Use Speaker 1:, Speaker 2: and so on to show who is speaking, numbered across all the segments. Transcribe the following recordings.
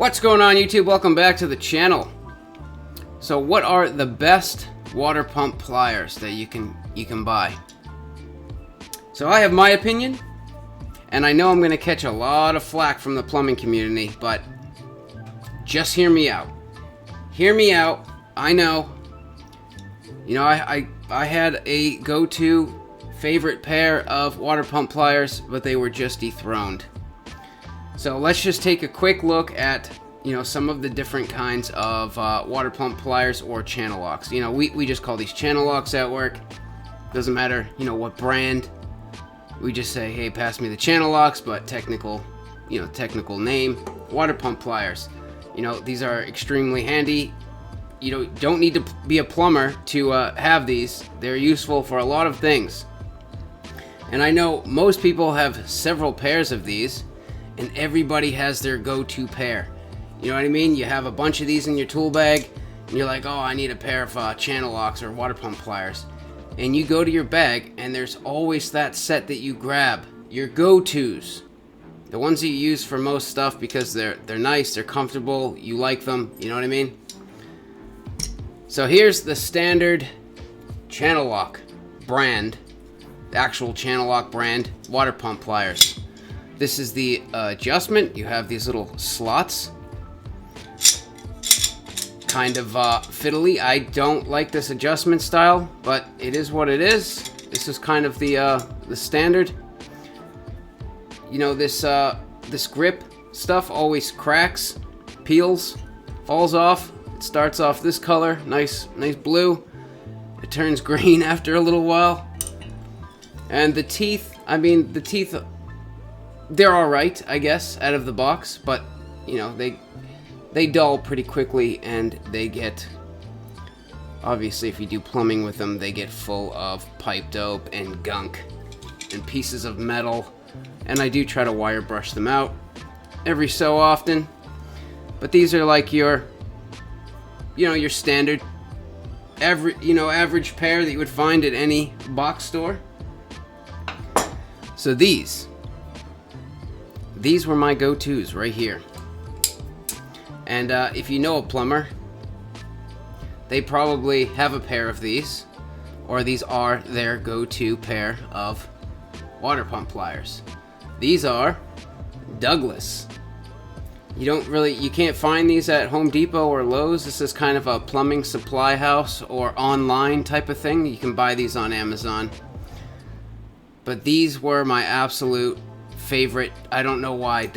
Speaker 1: What's going on, YouTube? Welcome back to the channel. So what are the best water pump pliers that you can buy? So I have my opinion, and I know I'm going to catch a lot of flack from the plumbing community, but just hear me out. Hear me out. I know. You know, I had a go-to favorite pair of water pump pliers, but they were just dethroned. So let's just take a quick look at, some of the different kinds of water pump pliers or channel locks. We just call these channel locks at work. Doesn't matter, what brand. We just say, hey, pass me the channel locks, but technical name, water pump pliers. These are extremely handy. You don't need to be a plumber to have these. They're useful for a lot of things. And I know most people have several pairs of these, and everybody has their go-to pair. You know what I mean? You have a bunch of these in your tool bag, and you're like, oh, I need a pair of channel locks or water pump pliers. And you go to your bag, and there's always that set that you grab, your go-tos. The ones that you use for most stuff because they're nice, they're comfortable, you like them, you know what I mean? So here's the standard channel lock brand, the actual channel lock brand water pump pliers. This is the adjustment. You have these little slots. Kind of fiddly. I don't like this adjustment style, but it is what it is. This is kind of the standard. This grip stuff always cracks, peels, falls off. It starts off this color, nice blue. It turns green after a little while. And the teeth, they're alright, I guess, out of the box, but, they dull pretty quickly, and they get, obviously, if you do plumbing with them, they get full of pipe dope and gunk and pieces of metal, and I do try to wire brush them out every so often, but these are like your standard, average pair that you would find at any box store. So these were my go-tos right here. And if you know a plumber, they probably have a pair of these, or these are their go-to pair of water pump pliers. These are Douglas. You can't find these at Home Depot or Lowe's. This is kind of a plumbing supply house or online type of thing. You can buy these on Amazon. But these were my absolute favorite. I don't know why.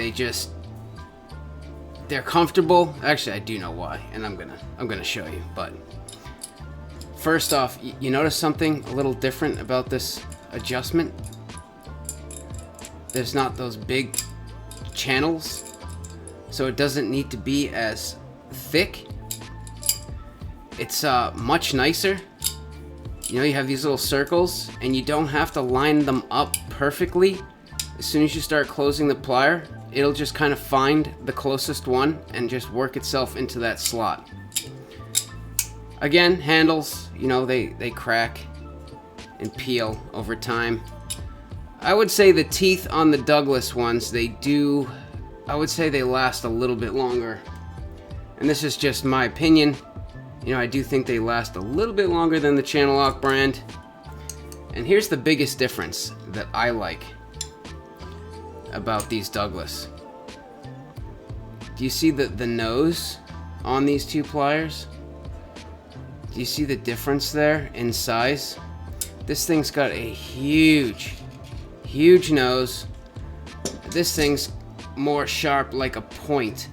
Speaker 1: They're comfortable. Actually, I do know why, and I'm gonna show you. But first off, you notice something a little different about this adjustment? There's not those big channels, so it doesn't need to be as thick. It's much nicer. You have these little circles, and you don't have to line them up perfectly. As soon as you start closing the plier, it'll just kind of find the closest one and just work itself into that slot. Again, handles, they crack and peel over time. I would say the teeth on the Douglas ones, I would say they last a little bit longer. And this is just my opinion. I do think they last a little bit longer than the channel lock brand. And here's the biggest difference that I like about these Douglas. Do you see the nose on these two pliers? Do you see the difference there in size? This thing's got a huge nose. This thing's more sharp, like a point.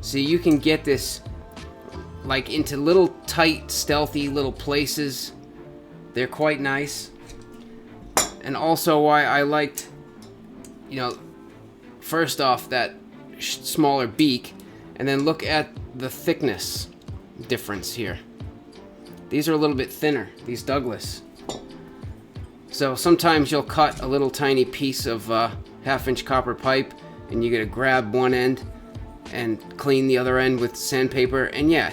Speaker 1: So you can get this like into little tight, stealthy little places. They're quite nice. And also why I liked, first off, that smaller beak, and then look at the thickness difference here. These are a little bit thinner, these Douglas. So sometimes you'll cut a little tiny piece of 1/2-inch copper pipe, and you gotta grab one end and clean the other end with sandpaper, and yeah,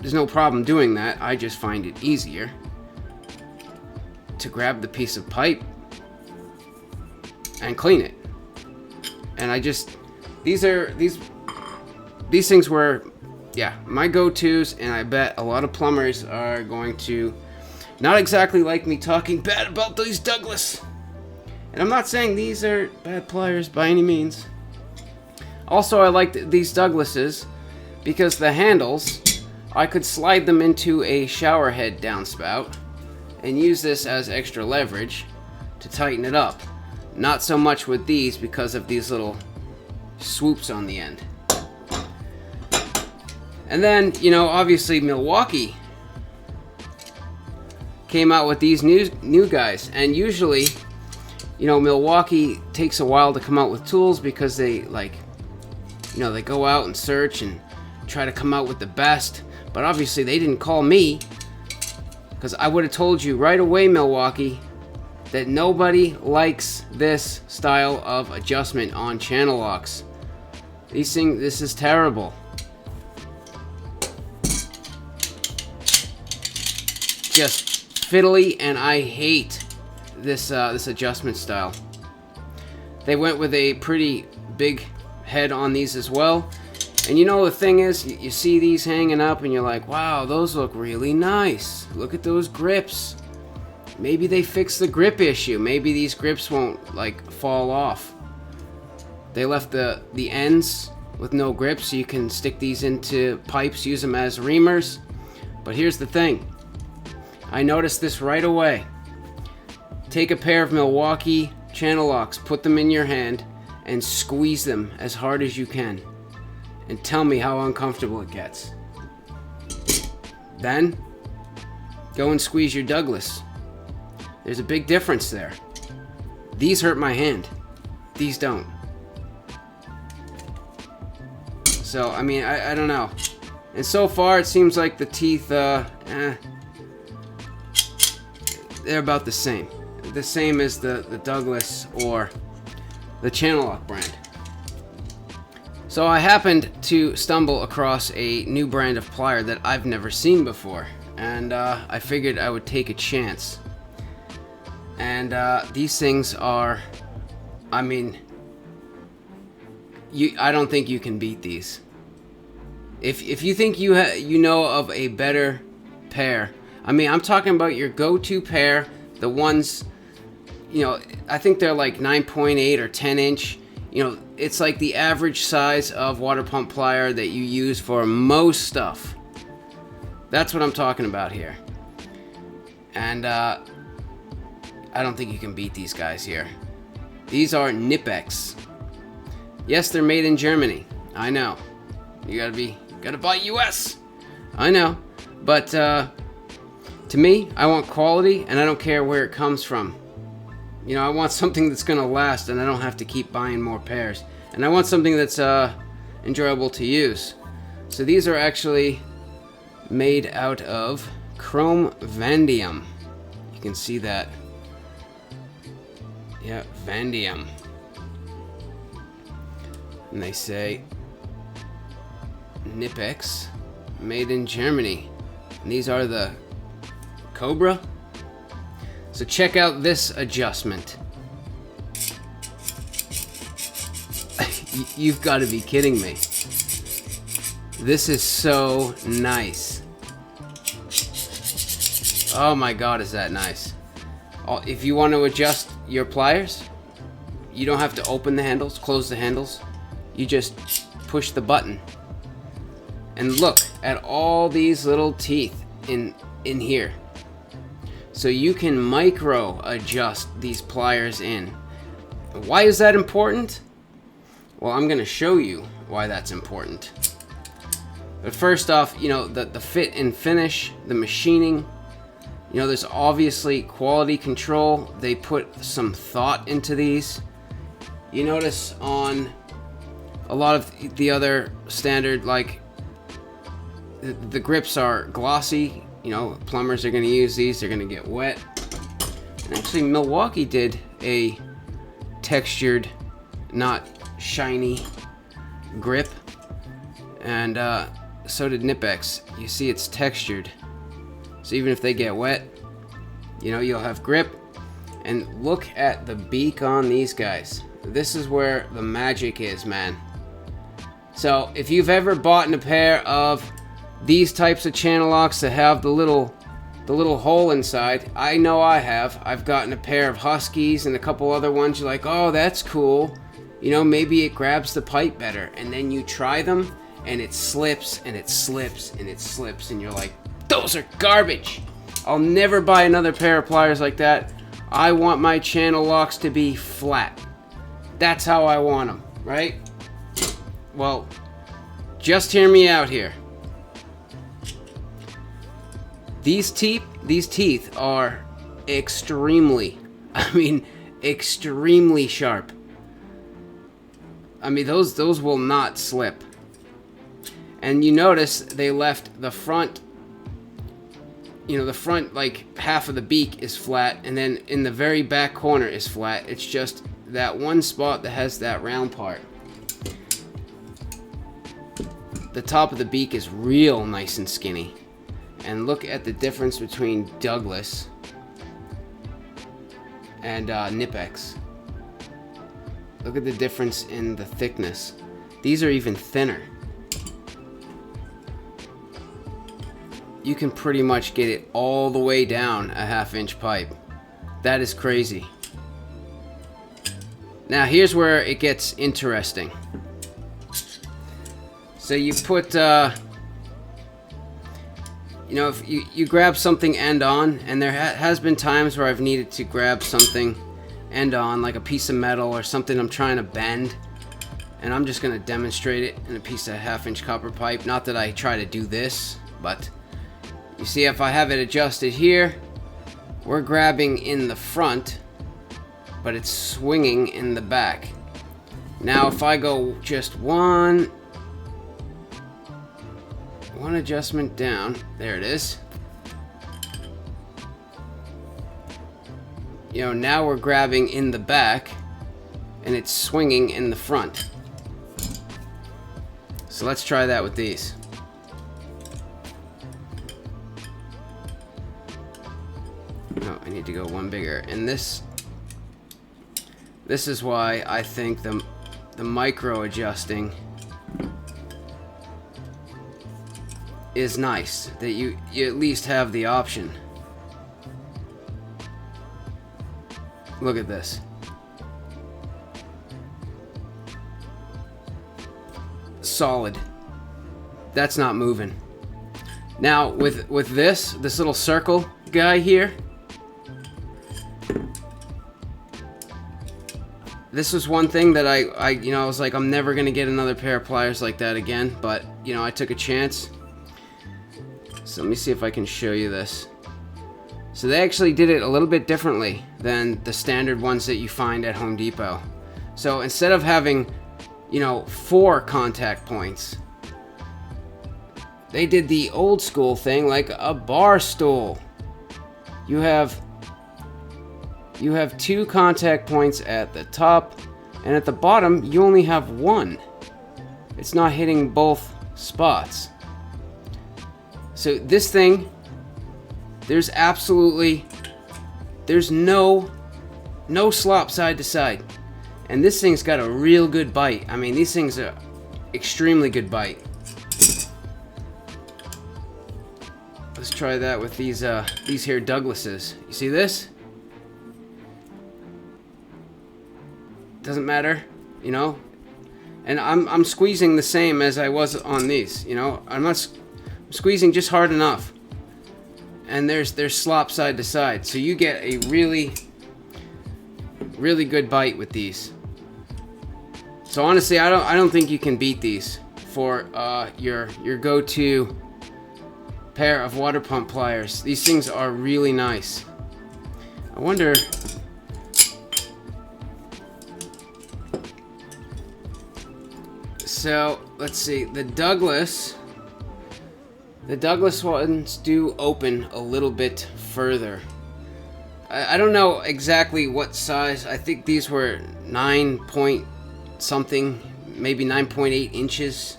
Speaker 1: there's no problem doing that. I just find it easier to grab the piece of pipe and clean it. And these things were, yeah, my go-tos, and I bet a lot of plumbers are going to not exactly like me talking bad about these Douglas. And I'm not saying these are bad pliers by any means. Also, I liked these Douglases because the handles, I could slide them into a shower head downspout and use this as extra leverage to tighten it up. Not so much with these because of these little swoops on the end. And then, you know, obviously Milwaukee came out with these new guys, and usually, you know, Milwaukee takes a while to come out with tools because they, like, you know, they go out and search and try to come out with the best. But obviously they didn't call me, because I would have told you right away, Milwaukee, that nobody likes this style of adjustment on channel locks. These things, this is terrible. Just fiddly, and I hate this adjustment style. They went with a pretty big head on these as well. And you know, the thing is, you see these hanging up and you're like, wow, those look really nice. Look at those grips. Maybe they fixed the grip issue. Maybe these grips won't, like, fall off. They left the ends with no grip, so you can stick these into pipes, use them as reamers. But here's the thing. I noticed this right away. Take a pair of Milwaukee channel locks, put them in your hand, and squeeze them as hard as you can. And tell me how uncomfortable it gets. Then, go and squeeze your Douglas. There's a big difference there. These hurt my hand. These don't. So, I mean, I don't know. And so far, it seems like the teeth, they're about the same. The same as the Douglas or the channel lock brand. So I happened to stumble across a new brand of plier that I've never seen before. And I figured I would take a chance. And these things are, I mean, I don't think you can beat these. If you think you know of a better pair, I mean, I'm talking about your go-to pair, the ones, you know, I think they're like 9.8 or 10 inch. You know, it's like the average size of water pump plier that you use for most stuff. That's what I'm talking about here. And I don't think you can beat these guys here. These are Knipex. Yes, they're made in Germany. I know. You gotta buy US. I know. But to me, I want quality, and I don't care where it comes from. You know, I want something that's gonna last, and I don't have to keep buying more pairs. And I want something that's enjoyable to use. So these are actually made out of chrome vanadium. You can see that. Yeah, vanadium. And they say Knipex, made in Germany. And these are the Cobra. So check out this adjustment. You've got to be kidding me. This is so nice. Oh my God, is that nice. If you want to adjust your pliers, you don't have to open the handles, close the handles. You just push the button. And look at all these little teeth in here. So you can micro adjust these pliers in. Why is that important? Well, I'm going to show you why that's important. But first off, you know, the fit and finish, the machining, you know, there's obviously quality control. They put some thought into these. You notice on a lot of the other standard, like, the grips are glossy. You know, plumbers are going to use these. They're going to get wet. And actually, Milwaukee did a textured, not shiny grip. And so did Knipex. You see it's textured. So even if they get wet, you know, you'll have grip. And look at the beak on these guys. This is where the magic is, man. So if you've ever bought a pair of these types of channel locks that have the little hole inside, I know I have. I've gotten a pair of Huskies and a couple other ones. You're like, oh, that's cool. You know, maybe it grabs the pipe better. And then you try them and it slips and it slips and it slips. And you're like, those are garbage. I'll never buy another pair of pliers like that. I want my channel locks to be flat. That's how I want them, right? Well, just hear me out here. These teeth are extremely sharp. I mean, those will not slip. And you notice they left the front, you know, the front like half of the beak is flat, and then in the very back corner is flat. It's just that one spot that has that round part. The top of the beak is real nice and skinny. And look at the difference between Douglas and Knipex. Look at the difference in the thickness. These are even thinner. You can pretty much get it all the way down a 1/2 inch pipe. That is crazy. Now here's where it gets interesting. So you put, you know, if you grab something end on, and there has been times where I've needed to grab something end on, like a piece of metal or something I'm trying to bend, and I'm just going to demonstrate it in a piece of 1/2 inch copper pipe. Not that I try to do this, but you see if I have it adjusted here, we're grabbing in the front, but it's swinging in the back. Now if I go just one adjustment down, there it is. You know, now we're grabbing in the back and it's swinging in the front. So let's try that with these. No, I need to go one bigger. And this is why I think the micro adjusting is nice, that you at least have the option. Look at this. Solid. That's not moving. Now with this little circle guy here, this was one thing that I you know, I was like, I'm never gonna get another pair of pliers like that again, but you know, I took a chance. So let me see if I can show you this. So they actually did it a little bit differently than the standard ones that you find at Home Depot. So instead of having, you know, 4 contact points, they did the old school thing like a bar stool. You have 2 contact points at the top, and at the bottom you only have 1. It's not hitting both spots. So this thing, there's no slop side to side. And this thing's got a real good bite. I mean, these things are extremely good bite. Let's try that with these here Douglases. You see this? Doesn't matter, you know? And I'm squeezing the same as I was on these, you know? I'm squeezing just hard enough. And there's slop side to side, so you get a really good bite with these. So honestly, I don't think you can beat these for your go-to pair of water pump pliers. These things are really nice. I wonder. So let's see, the Douglas ones do open a little bit further. I don't know exactly what size. I think these were 9 point something, maybe 9.8 inches.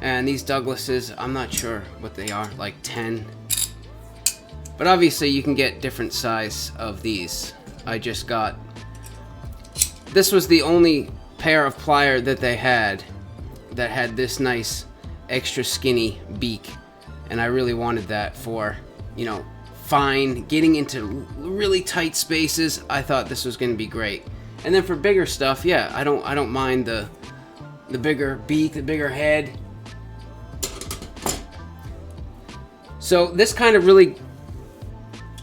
Speaker 1: And these Douglases, I'm not sure what they are, like 10. But obviously you can get different size of these. This was the only pair of plier that they had that had this nice extra skinny beak, and I really wanted that for, you know, fine, getting into really tight spaces. I thought this was going to be great. And then for bigger stuff, yeah, I don't mind the bigger beak, the bigger head. So this kind of really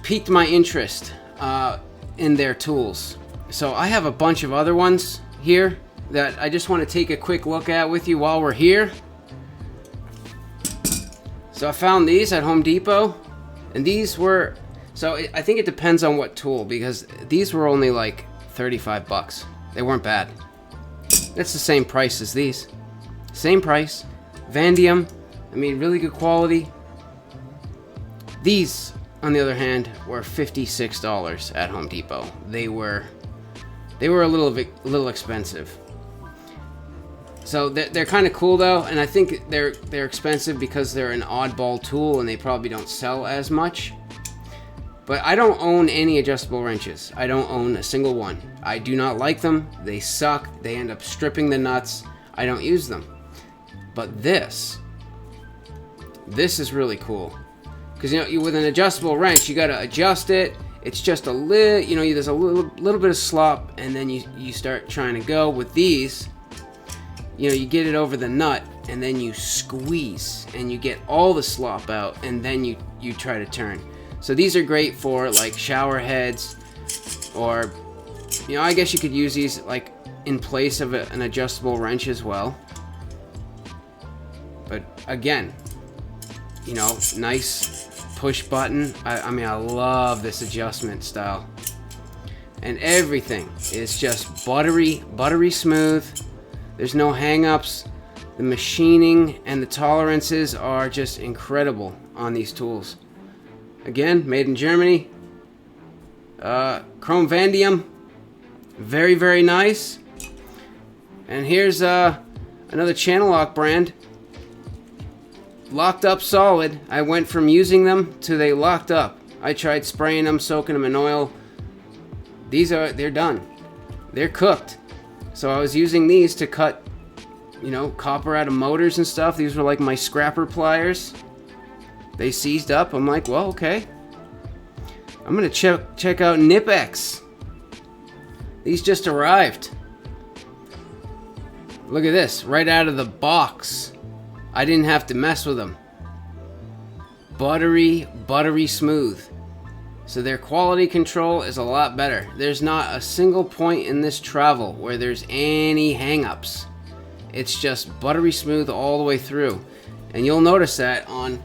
Speaker 1: piqued my interest in their tools. So I have a bunch of other ones here that I just want to take a quick look at with you while we're here. So I found these at Home Depot, and these were, I think it depends on what tool, because these were only like 35 bucks. They weren't bad. It's the same price as these. Same price. Vanadium, I mean, really good quality. These, on the other hand, were $56 at Home Depot. They were a little expensive. So they're kind of cool though, and I think they're expensive because they're an oddball tool and they probably don't sell as much. But I don't own any adjustable wrenches. I don't own a single one. I do not like them. They suck. They end up stripping the nuts. I don't use them. But this is really cool. Because, you know, with an adjustable wrench, you got to adjust it. It's just a little, you know, there's a little bit of slop, and then you start trying to go. With these, you know, you get it over the nut, and then you squeeze, and you get all the slop out, and then you try to turn. So these are great for like shower heads, or, you know, I guess you could use these like in place of an adjustable wrench as well. But again, you know, nice push button. I mean, I love this adjustment style. And everything is just buttery smooth. There's no hang-ups. The machining and the tolerances are just incredible on these tools. Again, made in Germany. Chrome vanadium. Very, very nice. And here's another channel lock brand. Locked up solid. I went from using them to they locked up. I tried spraying them, soaking them in oil. They're done. They're cooked. So I was using these to cut, you know, copper out of motors and stuff. These were like my scrapper pliers. They seized up. I'm like, well, okay. I'm gonna check out Knipex. These just arrived. Look at this, right out of the box. I didn't have to mess with them. Buttery smooth. So their quality control is a lot better. There's not a single point in this travel where there's any hang-ups. It's just buttery smooth all the way through. And you'll notice that on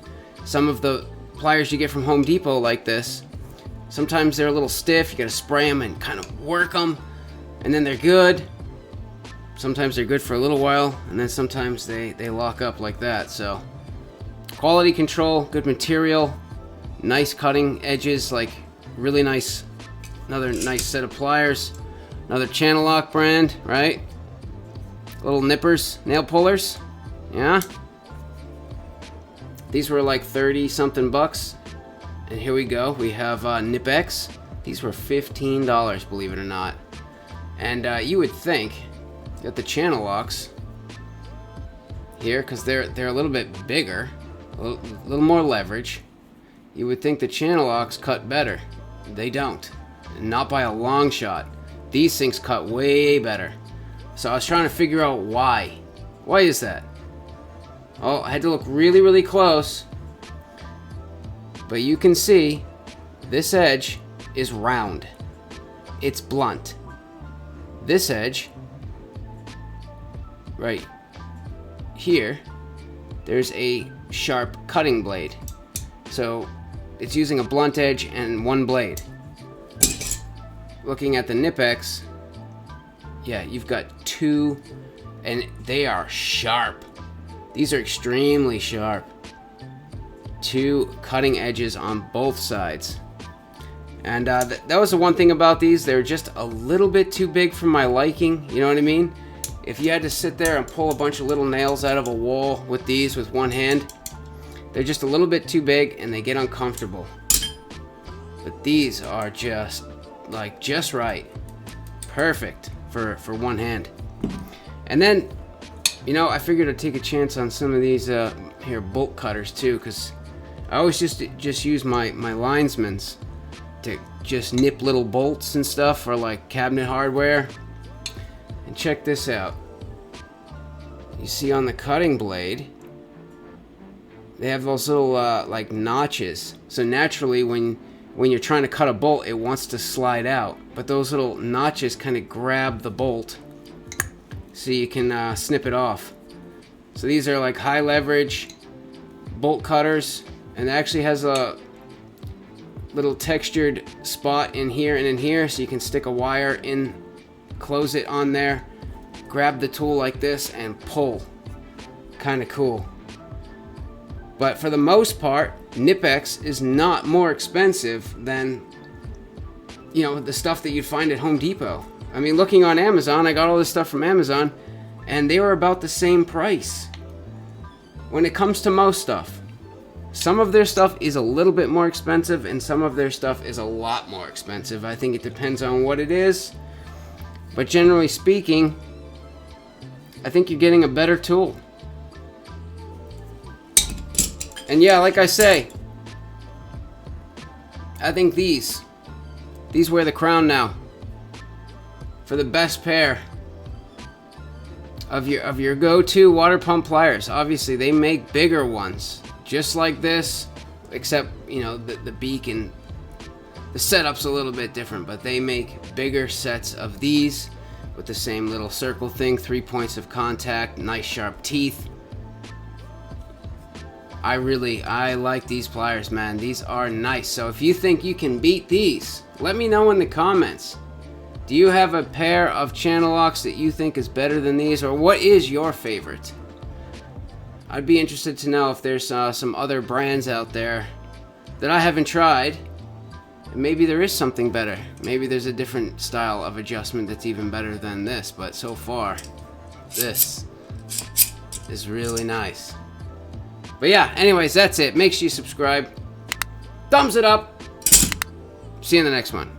Speaker 1: some of the pliers you get from Home Depot like this. Sometimes they're a little stiff. You gotta spray them and kind of work them, and then they're good. Sometimes they're good for a little while, and then sometimes they lock up like that. So quality control, good material, nice cutting edges, like really nice. Another nice set of pliers. Another channel lock brand, right? Little nippers, nail pullers. Yeah. These were like 30 something bucks. And here we go. We have Knipex. These were $15, believe it or not. And you would think that the channel locks here, because they're a little bit bigger, a little more leverage, you would think the channel locks cut better. They don't. Not by a long shot. These things cut way better. So I was trying to figure out why. Why is that? Oh, I had to look really close. But you can see this edge is round. It's blunt. This edge, right here, there's a sharp cutting blade. So it's using a blunt edge and one blade. Looking at the Knipex, yeah, you've got two, and they are sharp. These are extremely sharp. Two cutting edges on both sides. And that was the one thing about these. They're just a little bit too big for my liking. You know what I mean? If you had to sit there and pull a bunch of little nails out of a wall with these with one hand, they're just a little bit too big and they get uncomfortable. But these are just like just right. Perfect for one hand. And then You know, I figured I'd take a chance on some of these here bolt cutters too, because I always just use my linesman's to just nip little bolts and stuff for like cabinet hardware. And check this out. You see on the cutting blade, they have those little like notches. So naturally, when you're trying to cut a bolt, it wants to slide out. But those little notches kind of grab the bolt, so you can snip it off. So these are like high leverage bolt cutters, and it actually has a little textured spot in here and in here, so you can stick a wire in, close it on there, grab the tool like this and pull. Kind of cool. But for the most part, Knipex is not more expensive than, you know, the stuff that you'd find at Home Depot. I mean, looking on Amazon, I got all this stuff from Amazon, and they were about the same price. When it comes to most stuff, some of their stuff is a little bit more expensive, and some of their stuff is a lot more expensive. I think it depends on what it is. But generally speaking, I think you're getting a better tool. And yeah, like I say, I think these wear the crown now for the best pair of your go-to water pump pliers. Obviously, they make bigger ones, just like this, except, you know, the beak and the setup's a little bit different, but they make bigger sets of these with the same little circle thing, 3 points of contact, nice sharp teeth. I like these pliers, man. These are nice. So if you think you can beat these, let me know in the comments. Do you have a pair of channel locks that you think is better than these, or what is your favorite? I'd be interested to know if there's some other brands out there that I haven't tried. And maybe there is something better. Maybe there's a different style of adjustment that's even better than this, but so far, this is really nice. But yeah, anyways, that's it. Make sure you subscribe. Thumbs it up. See you in the next one.